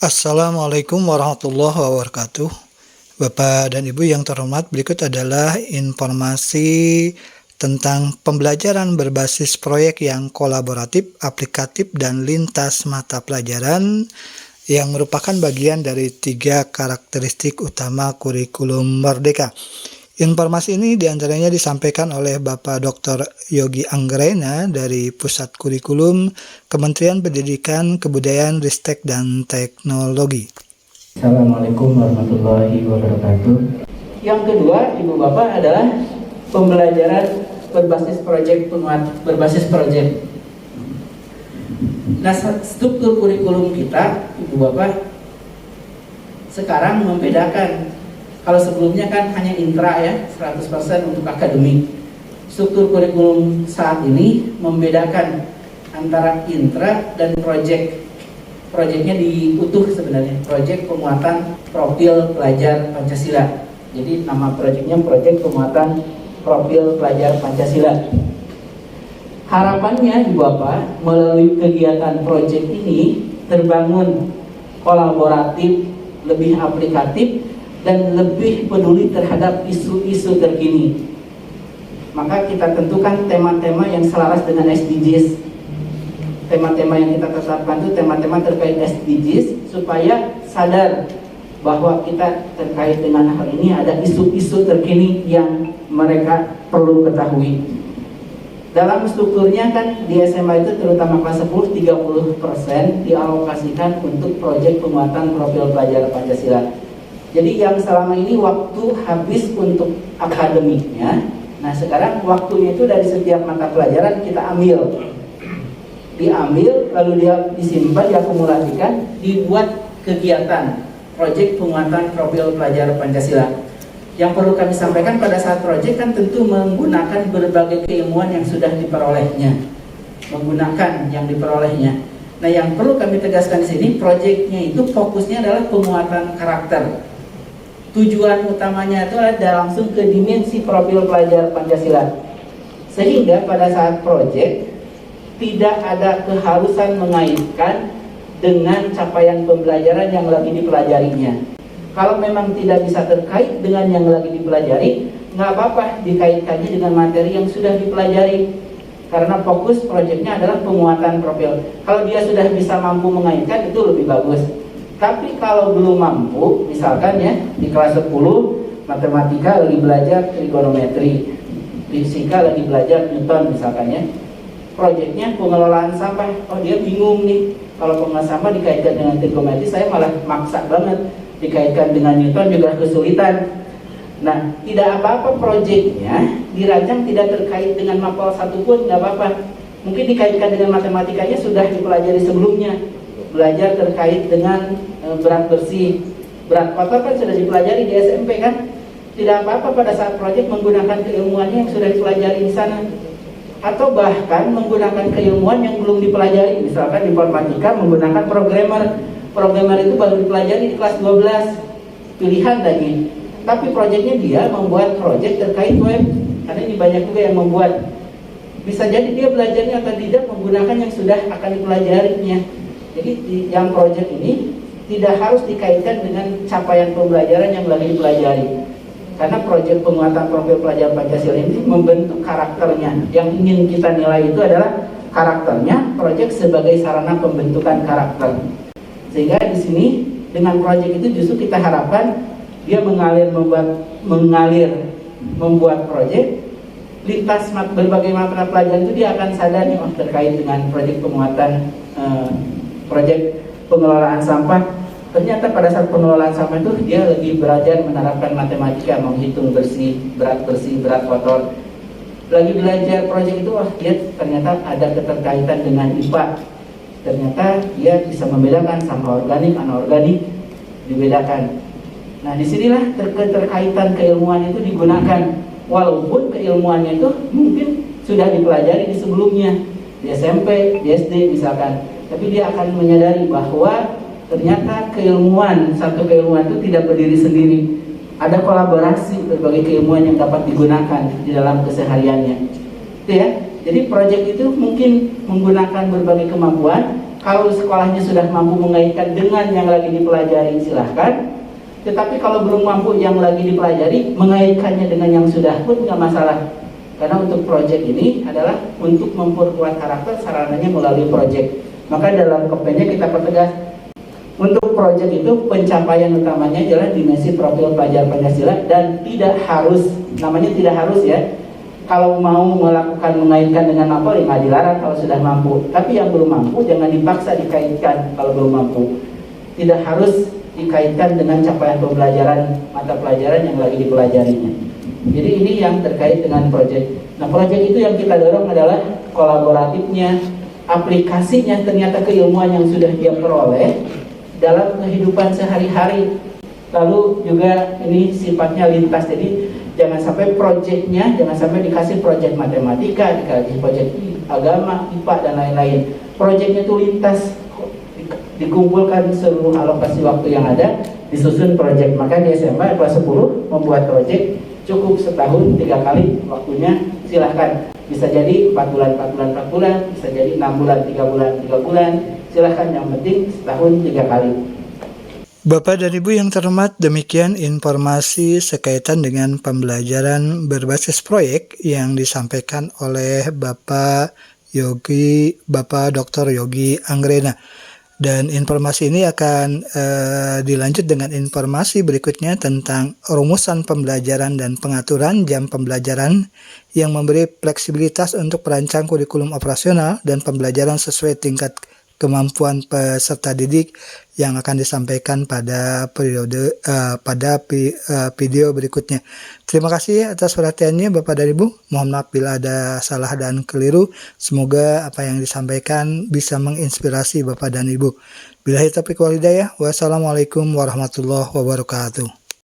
Assalamualaikum warahmatullahi wabarakatuh. Bapak dan Ibu yang terhormat, berikut adalah informasi tentang pembelajaran berbasis proyek yang kolaboratif, aplikatif, dan lintas mata pelajaran yang merupakan bagian dari 3 karakteristik utama kurikulum Merdeka. Informasi ini diantaranya disampaikan oleh Bapak Dr. Yogi Anggraena dari Pusat Kurikulum Kementerian Pendidikan, Kebudayaan, Ristek, dan Teknologi. Assalamualaikum warahmatullahi wabarakatuh. Yang kedua, Ibu Bapak, adalah pembelajaran berbasis proyek berbasis proyek. Nah, struktur kurikulum kita, Ibu Bapak, sekarang membedakan. Kalau sebelumnya kan hanya intra ya, 100% untuk akademik. Struktur kurikulum saat ini membedakan antara intra dan proyek. Proyeknya diutuh sebenarnya, proyek penguatan profil pelajar Pancasila. Jadi nama proyeknya proyek penguatan profil pelajar Pancasila. Harapannya Ibu Bapak, melalui kegiatan proyek ini terbangun kolaboratif, lebih aplikatif, dan lebih peduli terhadap isu-isu terkini. Maka kita tentukan tema-tema yang selaras dengan SDGs. Tema-tema yang kita tetapkan itu tema-tema terkait SDGs, supaya sadar bahwa kita terkait dengan hal ini ada isu-isu terkini yang mereka perlu ketahui. Dalam strukturnya kan di SMA itu terutama kelas 10, 30% dialokasikan untuk proyek penguatan profil pelajar Pancasila. Jadi yang selama ini waktu habis untuk akademiknya, nah sekarang waktunya itu dari setiap mata pelajaran kita ambil. Diambil, lalu dia disimpan, diakumulasikan, dibuat kegiatan proyek penguatan profil pelajar Pancasila. Yang perlu kami sampaikan pada saat proyek kan tentu menggunakan berbagai keilmuan yang sudah diperolehnya. Menggunakan yang diperolehnya. Nah, yang perlu kami tegaskan di sini, proyeknya itu fokusnya adalah penguatan karakter. Tujuan utamanya itu adalah langsung ke dimensi profil pelajar Pancasila. Sehingga pada saat proyek tidak ada keharusan mengaitkan dengan capaian pembelajaran yang lagi dipelajarinya. Kalau memang tidak bisa terkait dengan yang lagi dipelajari, nggak apa-apa dikaitkannya dengan materi yang sudah dipelajari. Karena fokus proyeknya adalah penguatan profil. Kalau dia sudah bisa mampu mengaitkan, itu lebih bagus. Tapi kalau belum mampu, misalkan ya di kelas 10 matematika lagi belajar trigonometri, fisika lagi belajar Newton misalkan ya, proyeknya pengelolaan sampah, oh dia bingung nih, kalau pengelolaan sampah dikaitkan dengan trigonometri saya malah maksa banget, dikaitkan dengan Newton juga kesulitan. Nah, tidak apa-apa proyeknya dirancang tidak terkait dengan mapel satupun, nggak apa-apa. Mungkin dikaitkan dengan matematikanya sudah dipelajari sebelumnya, belajar terkait dengan berat bersih, berat kotor kan sudah dipelajari di SMP kan. Tidak apa-apa pada saat proyek menggunakan keilmuannya yang sudah dipelajari di sana, atau bahkan menggunakan keilmuan yang belum dipelajari. Misalkan di informatika menggunakan programmer itu baru dipelajari di kelas 12, pilihan lagi. Tapi proyeknya dia membuat proyek terkait web, karena ini banyak juga yang membuat. Bisa jadi dia belajarnya atau tidak menggunakan yang sudah akan dipelajarinya. Jadi yang proyek ini tidak harus dikaitkan dengan capaian pembelajaran yang lagi dipelajari. Karena proyek penguatan profil pelajar Pancasila ini membentuk karakternya. Yang ingin kita nilai itu adalah karakternya, proyek sebagai sarana pembentukan karakter. Sehingga di sini dengan proyek itu justru kita harapkan dia membuat proyek lintas berbagai mata pelajaran itu dia akan sadar nih, oh terkait dengan proyek penguatan proyek pengelolaan sampah. Ternyata pada saat pengelolaan sampah itu dia lebih belajar menerapkan matematika, menghitung berat kotor. Lagi belajar proyek itu, wah dia ternyata ada keterkaitan dengan IPA. Ternyata dia bisa membedakan sampah organik, anorganik, dibedakan. Nah, disinilah keterkaitan keilmuan itu digunakan. Walaupun keilmuannya itu mungkin sudah dipelajari di sebelumnya, di SMP, di SD misalkan. Tapi dia akan menyadari bahwa ternyata satu keilmuan itu tidak berdiri sendiri. Ada kolaborasi berbagai keilmuan yang dapat digunakan di dalam kesehariannya. Itu ya. Jadi proyek itu mungkin menggunakan berbagai kemampuan, Kalau sekolahnya sudah mampu mengaitkan dengan yang lagi dipelajari, silahkan. Tetapi kalau belum mampu yang lagi dipelajari, mengaitkannya dengan yang sudah pun nggak masalah. Karena untuk proyek ini adalah untuk memperkuat karakter, sarananya melalui proyek. Maka dalam kampanye kita pertegas, untuk proyek itu pencapaian utamanya adalah dimensi profil pelajar Pancasila, dan tidak harus, namanya tidak harus ya, kalau mau melakukan mengaitkan dengan apa, ya nggak dilarang kalau sudah mampu. Tapi yang belum mampu jangan dipaksa dikaitkan kalau belum mampu. Tidak harus dikaitkan dengan capaian pembelajaran mata pelajaran yang lagi dipelajarinya. Jadi ini yang terkait dengan proyek. Nah, proyek itu yang kita dorong adalah kolaboratifnya, aplikasinya, ternyata keilmuan yang sudah dia peroleh dalam kehidupan sehari-hari. Lalu juga ini sifatnya lintas, jadi jangan sampai proyeknya, jangan sampai dikasih proyek matematika, dikasih proyek agama, IPA dan lain-lain. Proyeknya itu lintas, dikumpulkan seluruh alokasi waktu yang ada, disusun proyek. Maka di SMA kelas 10 membuat proyek cukup setahun 3 kali waktunya, silahkan. Bisa jadi 4 bulan, 4 bulan, 4 bulan, bisa jadi 6 bulan, 3 bulan, 3 bulan, silahkan, yang penting setahun 3 kali. Bapak dan Ibu yang terhormat, demikian informasi sekaitan dengan pembelajaran berbasis proyek yang disampaikan oleh Bapak Dr. Yogi Anggrena. Dan informasi ini akan dilanjut dengan informasi berikutnya tentang rumusan pembelajaran dan pengaturan jam pembelajaran yang memberi fleksibilitas untuk perancang kurikulum operasional dan pembelajaran sesuai tingkat kemampuan peserta didik yang akan disampaikan pada video berikutnya. Terima kasih atas perhatiannya Bapak dan Ibu. Mohon maaf bila ada salah dan keliru. Semoga apa yang disampaikan bisa menginspirasi Bapak dan Ibu. Billahi taufiq wal hidayah. Wassalamualaikum warahmatullahi wabarakatuh.